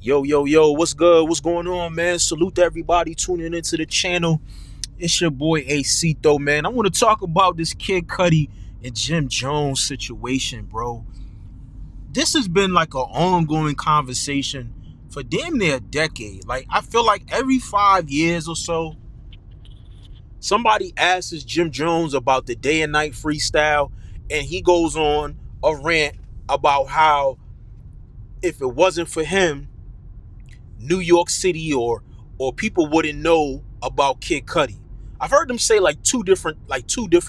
Yo, yo, yo, what's good? What's going on, man? Salute to everybody tuning into the channel. It's your boy AC though, man. I want to talk about this Kid Cudi and Jim Jones situation, bro. This has been like an ongoing conversation for damn near a decade. Like, I feel like every 5 years or so, somebody asks Jim Jones about the Day and Night freestyle, and he goes on a rant about how if it wasn't for him, New York City or people wouldn't know about Kid Cudi. I've heard them say like two different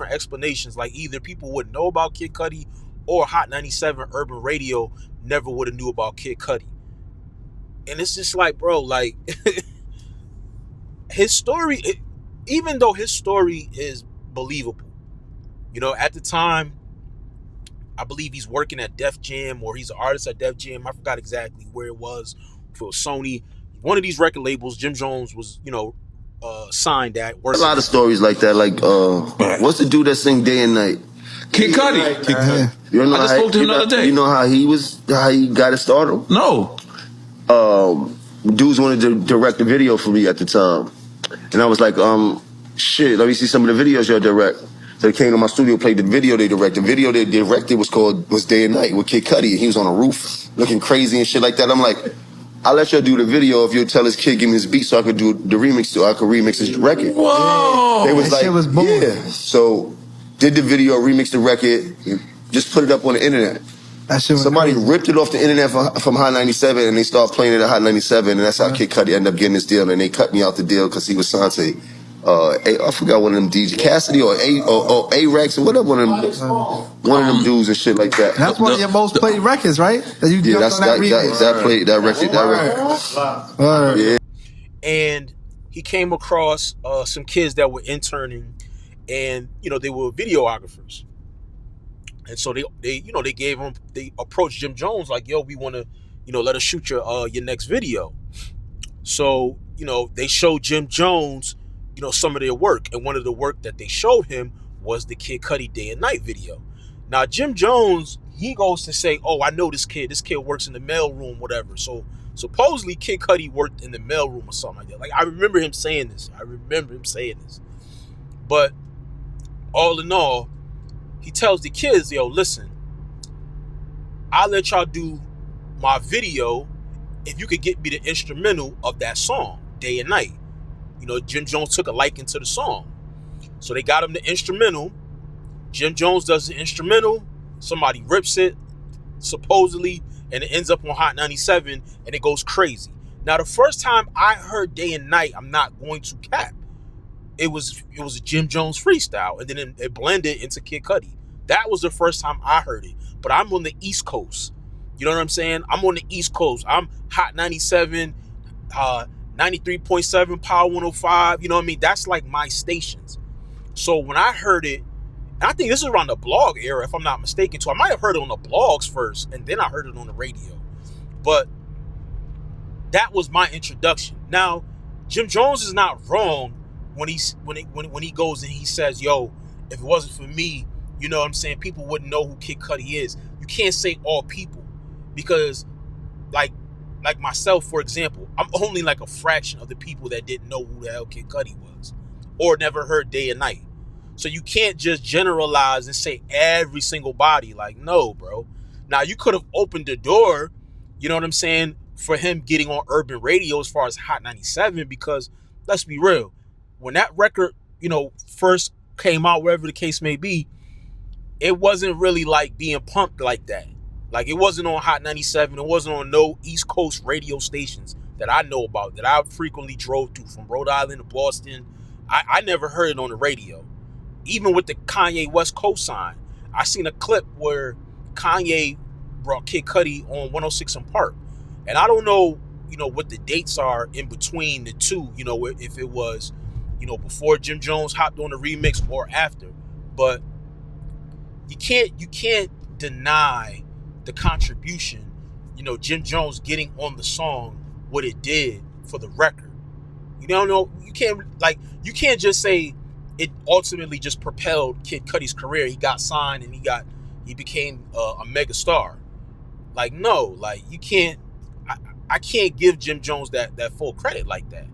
explanations. Like either people wouldn't know about Kid Cudi or Hot 97 Urban Radio never would have knew about Kid Cudi. And it's just like, bro, like his story, even though his story is believable, at the time, I believe he's working at Def Jam or he's an artist at Def Jam. I forgot exactly where it was. For Sony, one of these record labels, Jim Jones was, signed at. A lot of stories like that. Like, what's the dude that sing Day and Night? Kid Cudi. Kid Cudi. You know, I just spoke to him the other day. You know how he got his stardom? No. Dudes wanted to direct the video for me at the time, and I was like, shit, let me see some of the videos y'all direct. So they came to my studio, played the video they directed. The video they directed was Day and Night with Kid Cudi. He was on a roof looking crazy and shit like that. I'm like, I'll let y'all do the video if you'll tell this kid, give me his beat so I could do the remix, so I could remix his record. Whoa! They was that like, shit was boom. Yeah. So did the video, remixed the record, just put it up on the internet. That shit was Somebody crazy. ripped it off the internet from Hot 97, and they started playing it at Hot 97, and that's how Kid Cudi ended up getting this deal. And they cut me out the deal because he was signed to, I forgot one of them DJ Cassidy or A-Rex or whatever, one of them dudes and shit like that. That's one of your most played records, right? That you Yeah, that's on that remix. that record. Yeah. And he came across some kids that were interning, and they were videographers. And so they approached Jim Jones like, yo, we want to, let us shoot your next video. So, they showed Jim Jones, some of their work. And one of the work that they showed him was the Kid Cudi Day and Night video. Now, Jim Jones, he goes to say, oh, I know this kid. This kid works in the mailroom, whatever. So supposedly Kid Cudi worked in the mailroom or something like that. Like, I remember him saying this. But all in all, he tells the kids, yo, listen, I'll let y'all do my video if you could get me the instrumental of that song, Day and Night. Jim Jones took a liking to the song. So they got him the instrumental. Jim Jones does the instrumental. Somebody rips it, supposedly, and it ends up on Hot 97, and it goes crazy. Now, the first time I heard Day and Night, I'm not going to cap, it was a Jim Jones freestyle, and then it blended into Kid Cudi. That was the first time I heard it. But I'm on the East Coast. You know what I'm saying? I'm on the East Coast. I'm Hot 97, 93.7, Power 105. You know what I mean? That's like my stations. So when I heard it, and I think this is around the blog era, if I'm not mistaken, too. I might have heard it on the blogs first, and then I heard it on the radio. But that was my introduction. Now, Jim Jones is not wrong when he goes and he says, yo, if it wasn't for me, you know what I'm saying, people wouldn't know who Kid Cudi is. You can't say all people, because like myself, for example, I'm only like a fraction of the people that didn't know who the hell Kid Cudi was or never heard Day and Night. So you can't just generalize and say every single body. Like, no, bro. Now, you could have opened the door, you know what I'm saying, for him getting on urban radio as far as Hot 97, because let's be real, when that record, first came out, wherever the case may be, it wasn't really like being pumped like that. Like, it wasn't on Hot 97. It wasn't on no East Coast radio stations that I know about, that I frequently drove to from Rhode Island to Boston. I never heard it on the radio. Even with the Kanye West cosign, I seen a clip where Kanye brought Kid Cudi on 106 and Park. And I don't know, what the dates are in between the two, if it was, before Jim Jones hopped on the remix or after. But you can't deny the contribution, Jim Jones getting on the song, what it did for the record. You can't just say it ultimately just propelled Kid Cudi's career. He got signed and he became a mega star. Like, no, like, you can't. I can't give Jim Jones that full credit like that.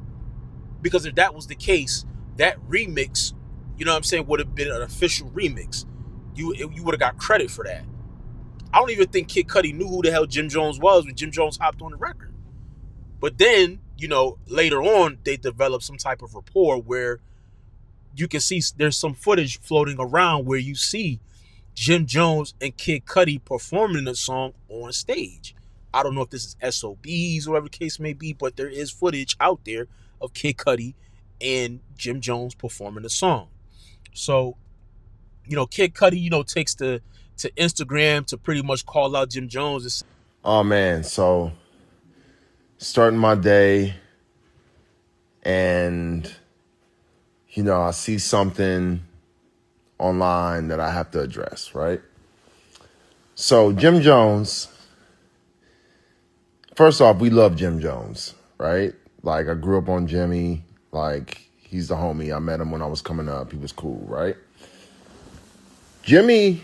Because if that was the case, that remix, you know what I'm saying, would have been an official remix. You would have got credit for that. I don't even think Kid Cudi knew who the hell Jim Jones was when Jim Jones hopped on the record. But then, later on, they developed some type of rapport where you can see there's some footage floating around where you see Jim Jones and Kid Cudi performing the song on stage. I don't know if this is SOBs or whatever the case may be, but there is footage out there of Kid Cudi and Jim Jones performing the song. So, Kid Cudi, takes to Instagram to pretty much call out Jim Jones. Oh man, so starting my day and I see something online that I have to address, right? So Jim Jones, first off, we love Jim Jones, right? Like I grew up on Jimmy, like he's the homie. I met him when I was coming up. He was cool, right? Jimmy,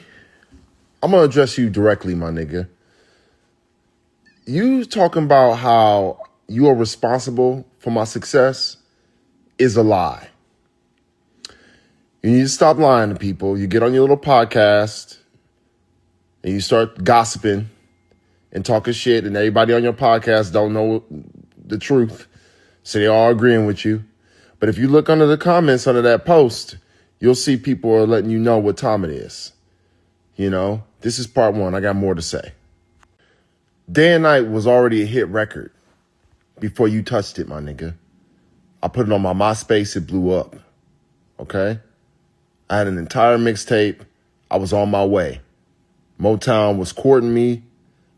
I'm going to address you directly, my nigga. You talking about how you are responsible for my success is a lie. You need to stop lying to people. You get on your little podcast and you start gossiping and talking shit, and everybody on your podcast don't know the truth. So they all agreeing with you. But if you look under the comments under that post, you'll see people are letting you know what time it is. This is part one. I got more to say. Day and Night was already a hit record before you touched it, my nigga. I put it on my MySpace. It blew up. Okay? I had an entire mixtape. I was on my way. Motown was courting me.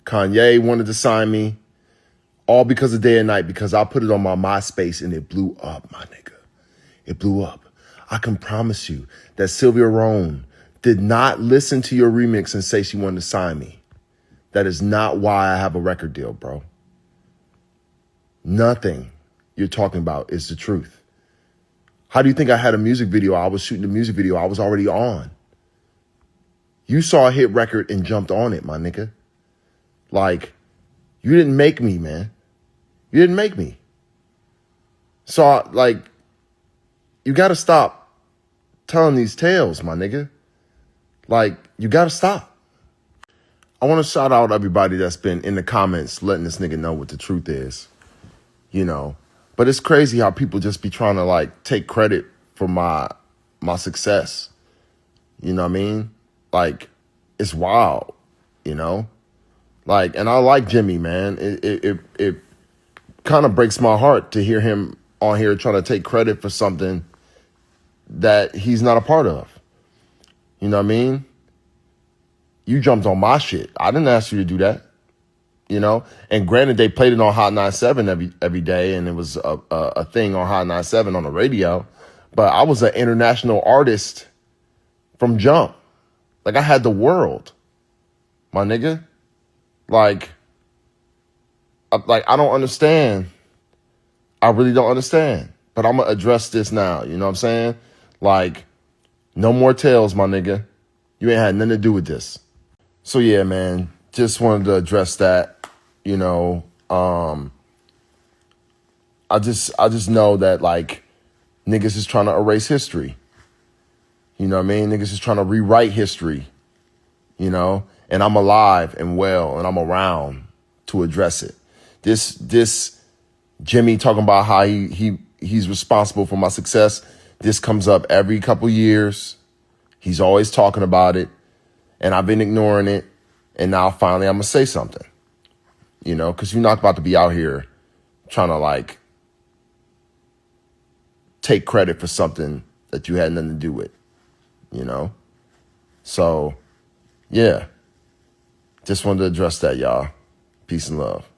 Kanye wanted to sign me. All because of Day and Night, because I put it on my MySpace and it blew up, my nigga. It blew up. I can promise you that Sylvia Rhone did not listen to your remix and say she wanted to sign me. That is not why I have a record deal, bro. Nothing you're talking about is the truth. How do you think I had a music video? I was shooting a music video I was already on. You saw a hit record and jumped on it, my nigga. Like, you didn't make me, man. You didn't make me. So, you got to stop telling these tales, my nigga. Like, you got to stop. I want to shout out everybody that's been in the comments letting this nigga know what the truth is, But it's crazy how people just be trying to, take credit for my success. You know what I mean? Like, it's wild, and I like Jimmy, man. It kind of breaks my heart to hear him on here trying to take credit for something that he's not a part of. You know what I mean? You jumped on my shit. I didn't ask you to do that. And granted, they played it on Hot 97 every day, and it was a thing on Hot 97 on the radio. But I was an international artist from jump. Like, I had the world, my nigga. I don't understand. I really don't understand. But I'm going to address this now. You know what I'm saying? No more tales, my nigga. You ain't had nothing to do with this. So, yeah, man, just wanted to address that. I just know that, niggas is trying to erase history. You know what I mean? Niggas is trying to rewrite history, and I'm alive and well, and I'm around to address it. This Jimmy talking about how he's responsible for my success. This comes up every couple years. He's always talking about it, and I've been ignoring it. And now finally I'm gonna say something, because you're not about to be out here trying to take credit for something that you had nothing to do with, So, yeah, just wanted to address that, y'all. Peace and love.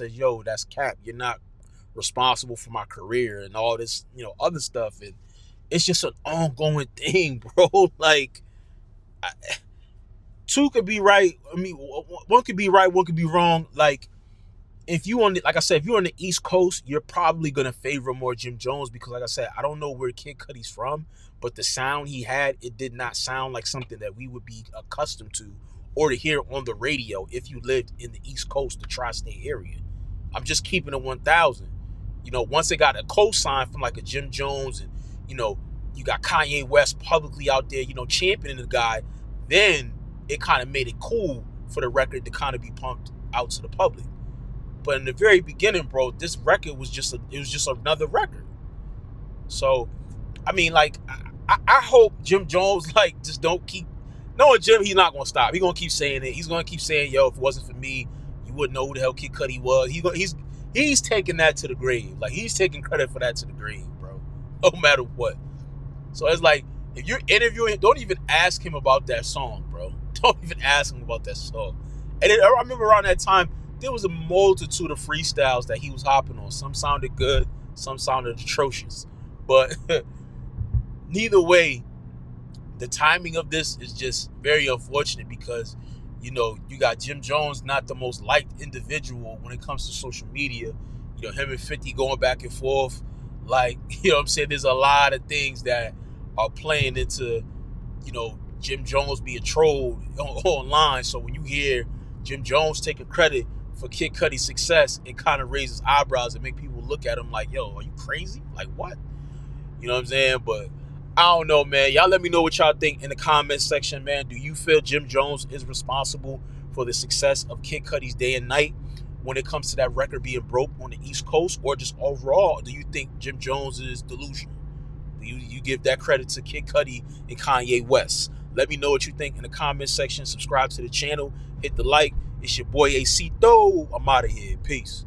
Yo, that's cap. You're not responsible for my career and all this, other stuff. And it's just an ongoing thing, bro. Two could be right. I mean, one could be right, one could be wrong. If you if you're on the East Coast, you're probably gonna favor more Jim Jones because, like I said, I don't know where Kid Cudi's from, but the sound he had, it did not sound like something that we would be accustomed to or to hear on the radio if you lived in the East Coast, the tri-state area. I'm just keeping it 1,000. You know, once it got a co-sign from like a Jim Jones, and you know, you got Kanye West publicly out there, you know, championing the guy, then it kind of made it cool for the record to kind of be pumped out to the public. But in the very beginning, bro, this record was just another record. So, I mean, like, I hope Jim Jones, like, just don't keep, knowing Jim, he's not gonna stop. He's gonna keep saying it. He's gonna keep saying, yo, if it wasn't for me, you wouldn't know who the hell Kid Cudi was. He's taking that to the grave. Like, he's taking credit for that to the grave, bro. No matter what. So it's like, if you're interviewing him, don't even ask him about that song, bro. Don't even ask him about that song. And I remember around that time, there was a multitude of freestyles that he was hopping on. Some sounded good, some sounded atrocious. But neither way, the timing of this is just very unfortunate because, you know, you got Jim Jones, not the most liked individual when it comes to social media. You know, him and 50 going back and forth. Like, you know what I'm saying? There's a lot of things that are playing into, you know, Jim Jones being trolled online. So when you hear Jim Jones taking credit for Kid Cudi's success, it kind of raises eyebrows and make people look at him like, yo, are you crazy? Like, what? You know what I'm saying? But I don't know, man. Y'all let me know what y'all think in the comment section, man. Do you feel Jim Jones is responsible for the success of Kid Cudi's Day and Night when it comes to that record being broke on the East Coast? Or just overall, do you think Jim Jones is delusional? Do you give that credit to Kid Cudi and Kanye West? Let me know what you think in the comment section. Subscribe to the channel. Hit the like. It's your boy Acito. I'm out of here. Peace.